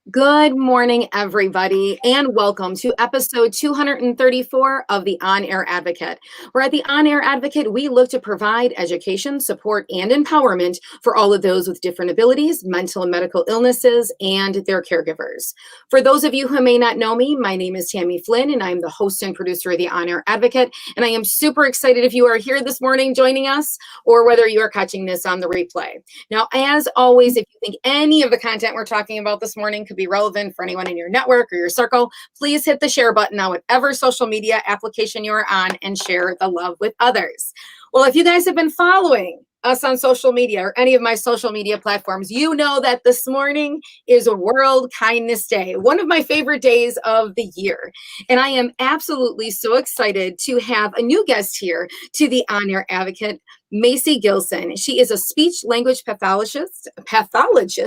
Good morning, everybody, and welcome to episode 234 of the On Air Advocate. Where at the On Air Advocate, we look to provide education, support, and empowerment for all of those with different abilities, mental and medical illnesses, and their caregivers. For those of you who may not know me, my name is Tammy Flynn, and I'm the host and producer of the On Air Advocate. And I am super excited if you are here this morning joining us, or whether you are catching this on the replay. Now, as always, if you think any of the content we're talking about this morning could be relevant for anyone in your network or your circle, please hit the share button on whatever social media application you are on and share the love with others. Well, if you guys have been following us on social media or any of my social media platforms, you know that this morning is World Kindness Day, one of my favorite days of the year. And I am absolutely so excited to have a new guest here to the On Air Advocate, Macy Gilson. She is a speech language pathologist,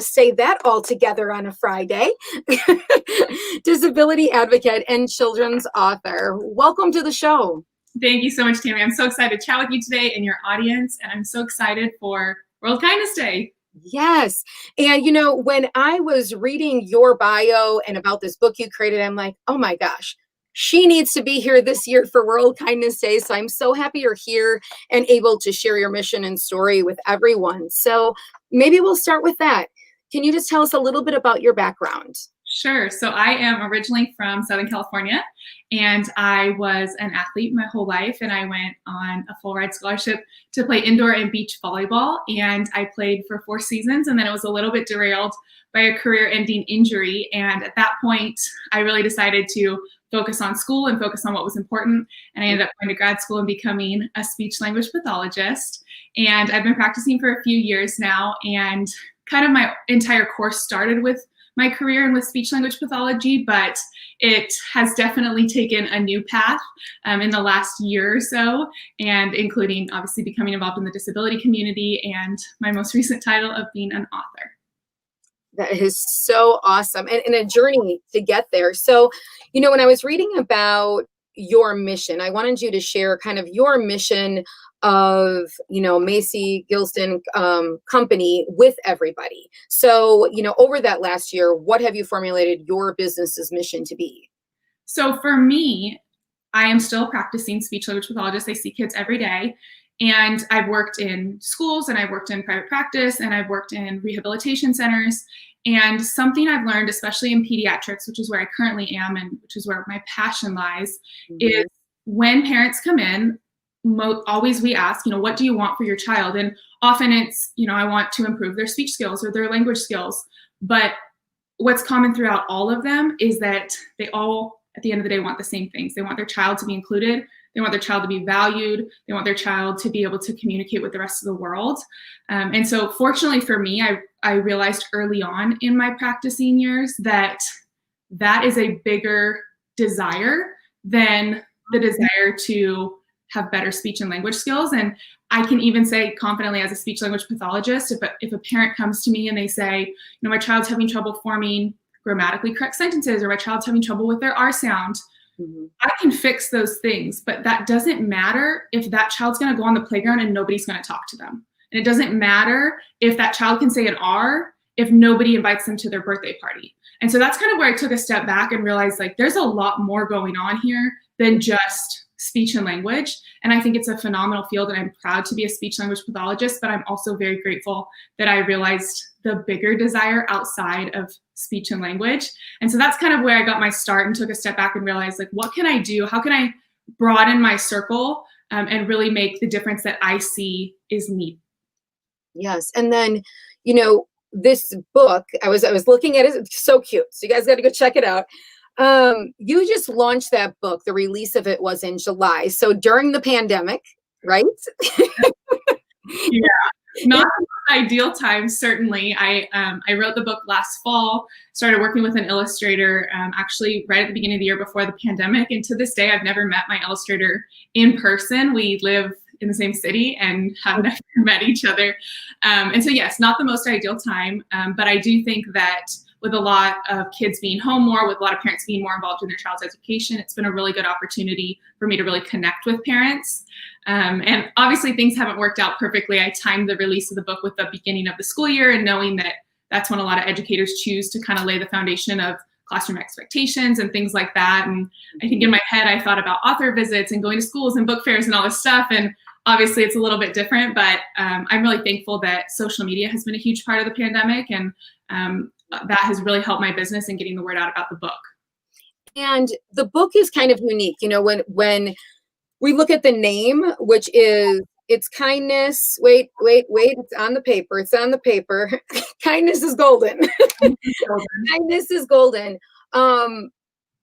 say that all together on a Friday, disability advocate, and children's author. Welcome to the show. Thank you so much, Tammy. I'm so excited to chat with you today and your audience, and I'm so excited for World Kindness Day. Yes. And, you know, when I was reading your bio and about this book you created, I'm like, oh my gosh, she needs to be here this year for World Kindness Day. So I'm so happy you're here and able to share your mission and story with everyone. So maybe we'll start with that. Can you just tell us a little bit about your background? Sure. So I am originally from Southern California, and I was an athlete my whole life, and I went on a full ride scholarship to play indoor and beach volleyball, and I played for 4 seasons, and then it was a little bit derailed by a career-ending injury. And at that point, I really decided to focus on school and focus on what was important, and I ended up going to grad school and becoming a speech language pathologist. And I've been practicing for a few years now, and kind of my entire course started with my career and with speech language pathology, but it has definitely taken a new path in the last year or so, and including obviously becoming involved in the disability community and my most recent title of being an author. That is so awesome, and a journey to get there. So, you know, when I was reading about your mission, I wanted you to share kind of your mission of, you know, Macy Gilson company with everybody. So, you know, over that last year, what have you formulated your business's mission to be? So for me, I am still practicing speech language pathologist. I see kids every day. And I've worked in schools, and I've worked in private practice, and I've worked in rehabilitation centers. And something I've learned, especially in pediatrics, which is where I currently am and which is where my passion lies, is when parents come in, always we ask, you know, what do you want for your child? And often it's, you know, I want to improve their speech skills or their language skills. But what's common throughout all of them is that they all, at the end of the day, want the same things. They want their child to be included. They want their child to be valued. They want their child to be able to communicate with the rest of the world. And so fortunately for me, I realized early on in my practicing years that that is a bigger desire than the desire to have better speech and language skills. And I can even say confidently as a speech language pathologist, if a parent comes to me and they say, you know, my child's having trouble forming grammatically correct sentences, or my child's having trouble with their R sound, I can fix those things, but that doesn't matter if that child's going to go on the playground and nobody's going to talk to them. And it doesn't matter if that child can say an R if nobody invites them to their birthday party. And so that's kind of where I took a step back and realized, like, there's a lot more going on here than just speech and language. And I think it's a phenomenal field, and I'm proud to be a speech language pathologist, but I'm also very grateful that I realized the bigger desire outside of speech and language. And so that's kind of where I got my start and took a step back and realized, like, what can I do? How can I broaden my circle and really make the difference that I see is needed? Yes. And then, you know, this book, I was looking at it. It's so cute. So you guys got to go check it out. You just launched that book. The release of it was in July. So during the pandemic, right? Yeah, not the most ideal time, certainly. I wrote the book last fall, started working with an illustrator actually right at the beginning of the year before the pandemic. And to this day, I've never met my illustrator in person. We live in the same city and have never met each other. And so yes, not the most ideal time, but I do think that with a lot of kids being home more, with a lot of parents being more involved in their child's education, it's been a really good opportunity for me to really connect with parents. And obviously things haven't worked out perfectly. I timed the release of the book with the beginning of the school year, and knowing that that's when a lot of educators choose to kind of lay the foundation of classroom expectations and things like that. And I think in my head, I thought about author visits and going to schools and book fairs and all this stuff. And obviously it's a little bit different, but I'm really thankful that social media has been a huge part of the pandemic. And that has really helped my business in getting the word out about the book. And the book is kind of unique. You know, when we look at the name, which is, it's kindness. Wait, it's on the paper. It's on the paper. Kindness is golden. Kindness is golden.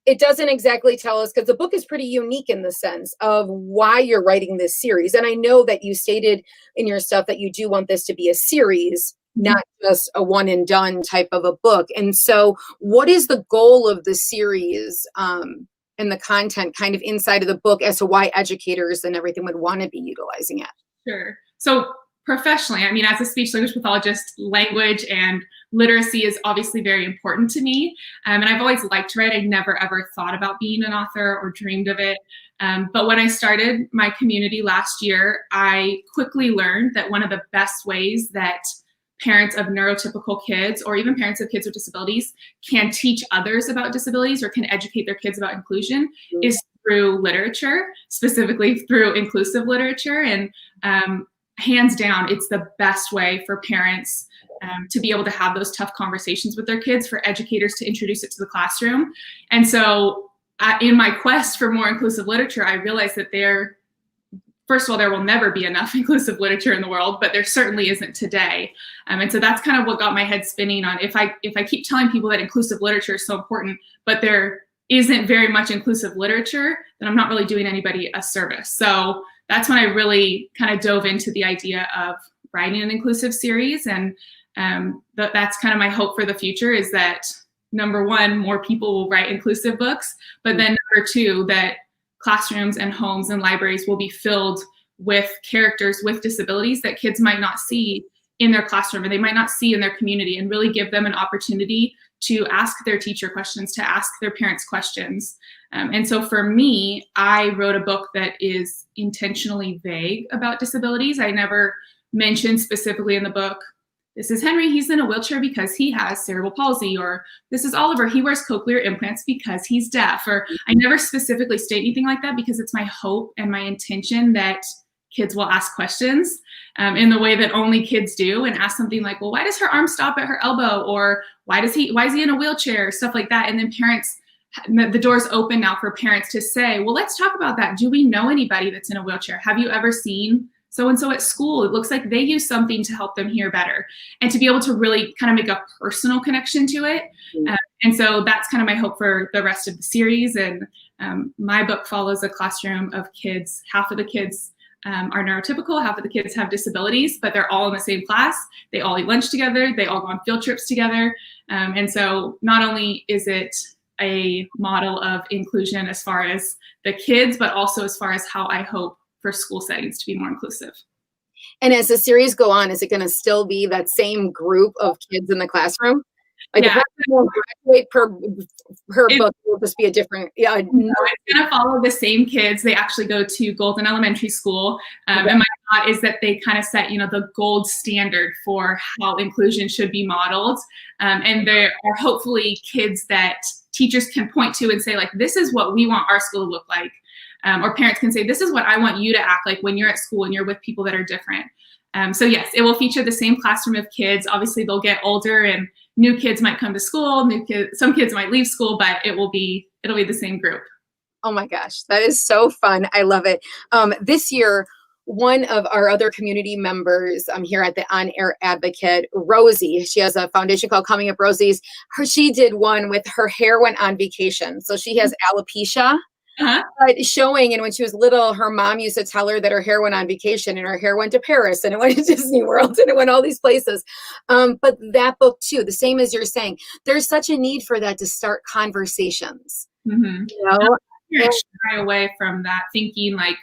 It doesn't exactly tell us, because the book is pretty unique in the sense of why you're writing this series. And I know that you stated in your stuff that you do want this to be a series, not just a one and done type of a book. And so what is the goal of the series and the content kind of inside of the book as to why educators and everything would want to be utilizing it? Sure. So professionally, I mean, as a speech language pathologist, language and literacy is obviously very important to me. And I've always liked to write. I never, ever thought about being an author or dreamed of it. But when I started my community last year, I quickly learned that one of the best ways that parents of neurotypical kids, or even parents of kids with disabilities, can teach others about disabilities or can educate their kids about inclusion is through literature, specifically through inclusive literature. And hands down, it's the best way for parents to be able to have those tough conversations with their kids, for educators to introduce it to the classroom. And so in my quest for more inclusive literature, I realized that first of all, there will never be enough inclusive literature in the world, but there certainly isn't today. And so that's kind of what got my head spinning on, if I keep telling people that inclusive literature is so important, but there isn't very much inclusive literature, then I'm not really doing anybody a service. So that's when I really kind of dove into the idea of writing an inclusive series. And that's kind of my hope for the future, is that number one, more people will write inclusive books, but then number two, that classrooms and homes and libraries will be filled with characters with disabilities that kids might not see in their classroom, and they might not see in their community, and really give them an opportunity to ask their teacher questions, to ask their parents questions. And so for me, I wrote a book that is intentionally vague about disabilities. I never mentioned specifically in the book, this is Henry, he's in a wheelchair because he has cerebral palsy, or this is Oliver, he wears cochlear implants because he's deaf. Or I never specifically state anything like that, because it's my hope and my intention that kids will ask questions in the way that only kids do, and ask something like, well, why does her arm stop at her elbow? Or why is he in a wheelchair? Stuff like that. And then parents, the door's open now for parents to say, well, let's talk about that. Do we know anybody that's in a wheelchair? Have you ever seen so-and-so at school? It looks like they use something to help them hear better. And to be able to really kind of make a personal connection to it. And so that's kind of my hope for the rest of the series. And my book follows a classroom of kids. Half of the kids are neurotypical, half of the kids have disabilities, but they're all in the same class. They all eat lunch together. They all go on field trips together. And so not only is it a model of inclusion as far as the kids, but also as far as how I hope for school settings to be more inclusive. And as the series go on, is it going to still be that same group of kids in the classroom? Like, yeah. If more graduate per book, will just be a different, No, it's going to follow the same kids. They actually go to Golden Elementary School. And my thought is that they kind of set, the gold standard for how inclusion should be modeled. And there are hopefully kids that teachers can point to and say, like, this is what we want our school to look like. Or parents can say, this is what I want you to act like when you're at school and you're with people that are different. So yes, it will feature the same classroom of kids. Obviously, they'll get older and new kids might come to school. Some kids might leave school, but it'll be the same group. Oh my gosh, that is so fun. I love it. This year, one of our other community members here at the On Air Advocate, Rosie, she has a foundation called Coming Up Rosie's. She did one with her hair went on vacation. So she has alopecia. But showing, and when she was little, her mom used to tell her that her hair went on vacation, and her hair went to Paris, and it went to Disney World, and it went all these places. But that book too, the same as you're saying, there's such a need for that to start conversations. Shy away from that, thinking like,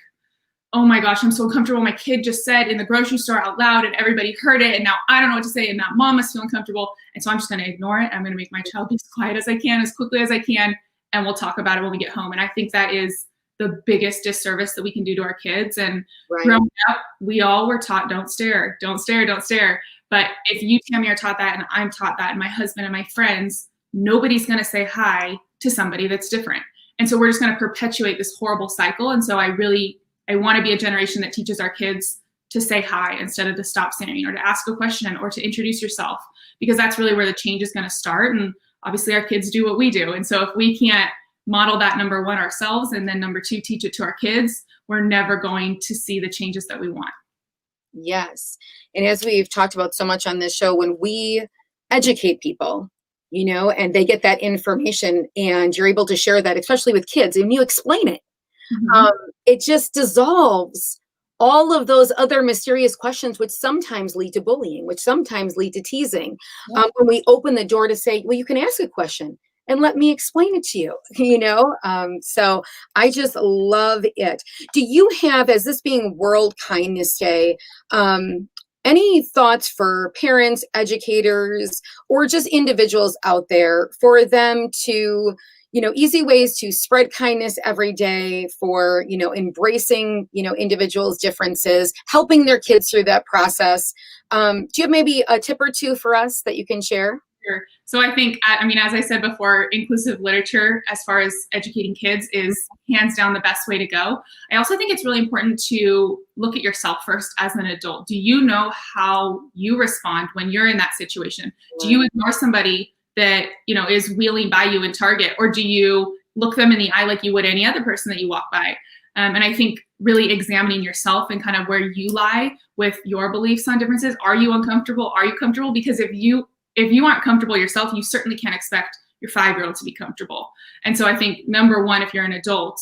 oh my gosh, I'm so uncomfortable. My kid just said in the grocery store out loud, and everybody heard it, and now I don't know what to say, and that mom is feeling uncomfortable, and so I'm just going to ignore it. I'm going to make my child be as quiet as I can, as quickly as I can, and we'll talk about it when we get home. And I think that is the biggest disservice that we can do to our kids. And growing up, we all were taught, don't stare, don't stare, don't stare. But if you, Tammy, are taught that and I'm taught that and my husband and my friends, nobody's going to say hi to somebody that's different. And so we're just going to perpetuate this horrible cycle. And so I want to be a generation that teaches our kids to say hi instead of to stop saying, or to ask a question or to introduce yourself, because that's really where the change is going to start. And obviously our kids do what we do. And so if we can't model that, number one, ourselves, and then number two, teach it to our kids, we're never going to see the changes that we want. Yes. And as we've talked about so much on this show, when we educate people, and they get that information and you're able to share that, especially with kids, and you explain it, it just dissolves all of those other mysterious questions, which sometimes lead to bullying, which sometimes lead to teasing. When we open the door to say, well, you can ask a question and let me explain it to you, so I just love it. Do you have, as this being World Kindness Day, any thoughts for parents, educators, or just individuals out there for them to, easy ways to spread kindness every day, for, embracing, individuals' differences, helping their kids through that process? Do you have maybe a tip or two for us that you can share? Sure. So I think, as I said before, inclusive literature as far as educating kids is hands down the best way to go. I also think it's really important to look at yourself first as an adult. Do you know how you respond when you're in that situation? Do you ignore somebody that, is wheeling by you in Target, or do you look them in the eye like you would any other person that you walk by? And I think really examining yourself and kind of where you lie with your beliefs on differences. Are you uncomfortable? Are you comfortable? Because if you aren't comfortable yourself, you certainly can't expect your 5-year-old to be comfortable. And so I think, number one, if you're an adult,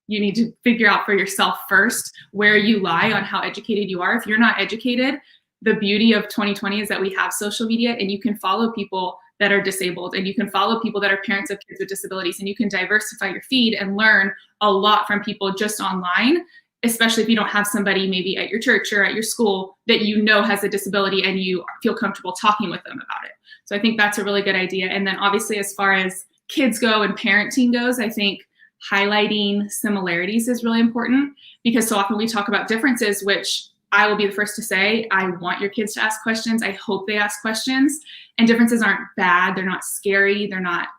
you need to figure out for yourself first where you lie on how educated you are. If you're not educated, the beauty of 2020 is that we have social media, and you can follow people that are disabled, and you can follow people that are parents of kids with disabilities, and you can diversify your feed and learn a lot from people just online, especially if you don't have somebody maybe at your church or at your school that has a disability and you feel comfortable talking with them about it. So I think that's a really good idea. And then obviously, as far as kids go and parenting goes, I think highlighting similarities is really important, because so often we talk about differences, which I will be the first to say, I want your kids to ask questions. I hope they ask questions. And differences aren't bad. They're not scary. They're not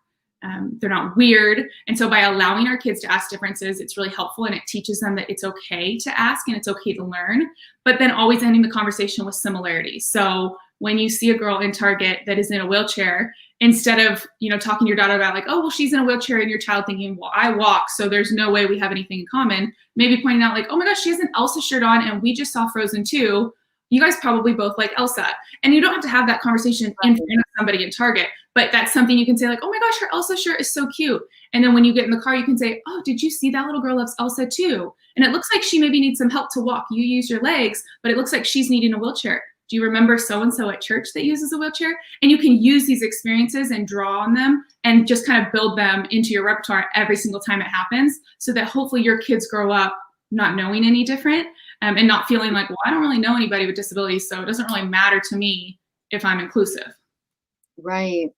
weird. And so by allowing our kids to ask differences, it's really helpful, and it teaches them that it's okay to ask and it's okay to learn, but then always ending the conversation with similarities. So when you see a girl in Target that is in a wheelchair, instead of, talking to your daughter about like, oh, well, she's in a wheelchair, and your child thinking, well, I walk, so there's no way we have anything in common, maybe pointing out like, oh my gosh, she has an Elsa shirt on and we just saw Frozen 2. You guys probably both like Elsa. And you don't have to have that conversation in front of somebody in Target, but that's something you can say like, oh my gosh, her Elsa shirt is so cute. And then when you get in the car, you can say, oh, did you see that little girl loves Elsa too? And it looks like she maybe needs some help to walk. You use your legs, but it looks like she's needing a wheelchair. Do you remember so-and-so at church that uses a wheelchair? And you can use these experiences and draw on them and just kind of build them into your repertoire every single time it happens, so that hopefully your kids grow up not knowing any different, and not feeling like, well, I don't really know anybody with disabilities, so it doesn't really matter to me if I'm inclusive. Right.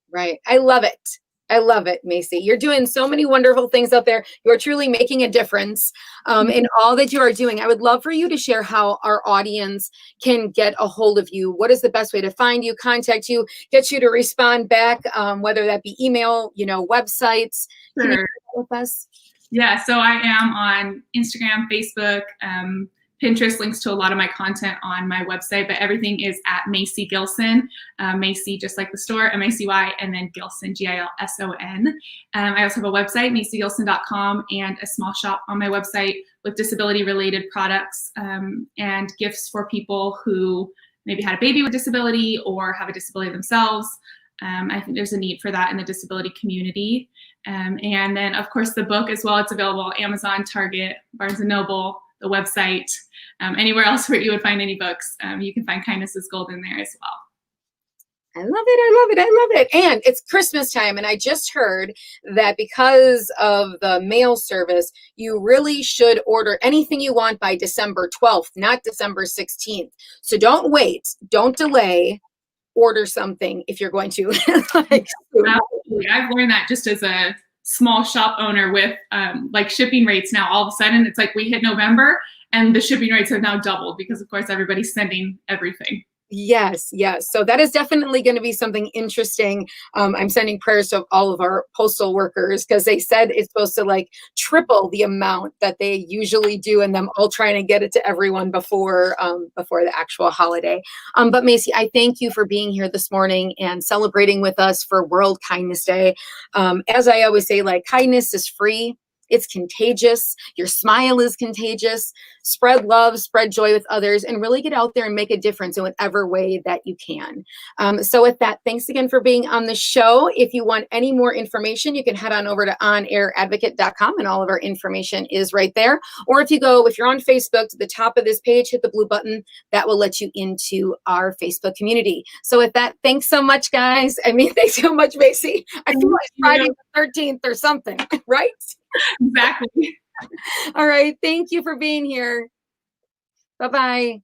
I love it, Macy. You're doing so many wonderful things out there. You're truly making a difference in all that you are doing. I would love for you to share how our audience can get a hold of you. What is the best way to find you, contact you, get you to respond back, whether that be email, websites? Sure. Can you share that with us? Yeah, so I am on Instagram, Facebook, Pinterest, links to a lot of my content on my website, but everything is at Macy Gilson, Macy just like the store, M-A-C-Y, and then Gilson, G-I-L-S-O-N. I also have a website, macygilson.com, and a small shop on my website with disability-related products and gifts for people who maybe had a baby with disability or have a disability themselves. I think there's a need for that in the disability community. And then, of course, the book as well. It's available on Amazon, Target, Barnes & Noble, the website, anywhere else where you would find any books. You can find Kindness is Gold in there as well. I love it. And it's Christmas time, and I just heard that because of the mail service, you really should order anything you want by December 12th, not December 16th. So don't wait, don't delay. Order something if you're going to. Absolutely. I've learned that just as a small shop owner with like shipping rates now. All of a sudden, it's like we hit November and the shipping rates have now doubled because, of course, everybody's sending everything. Yes, yes. So that is definitely going to be something interesting. I'm sending prayers to all of our postal workers because they said it's supposed to like triple the amount that they usually do, and them all trying to get it to everyone before the actual holiday. But Macy, I thank you for being here this morning and celebrating with us for World Kindness Day. As I always say, like kindness is free. It's contagious. Your smile is contagious. Spread love, spread joy with others, and really get out there and make a difference in whatever way that you can. So with that, thanks again for being on the show. If you want any more information, you can head on over to onairadvocate.com, and all of our information is right there. Or if you're on Facebook, to the top of this page, hit the blue button. That will let you into our Facebook community. So with that, thanks so much, guys. I mean, thanks so much, Macy. I feel like Friday the 13th or something, right? Exactly. All right. Thank you for being here. Bye-bye.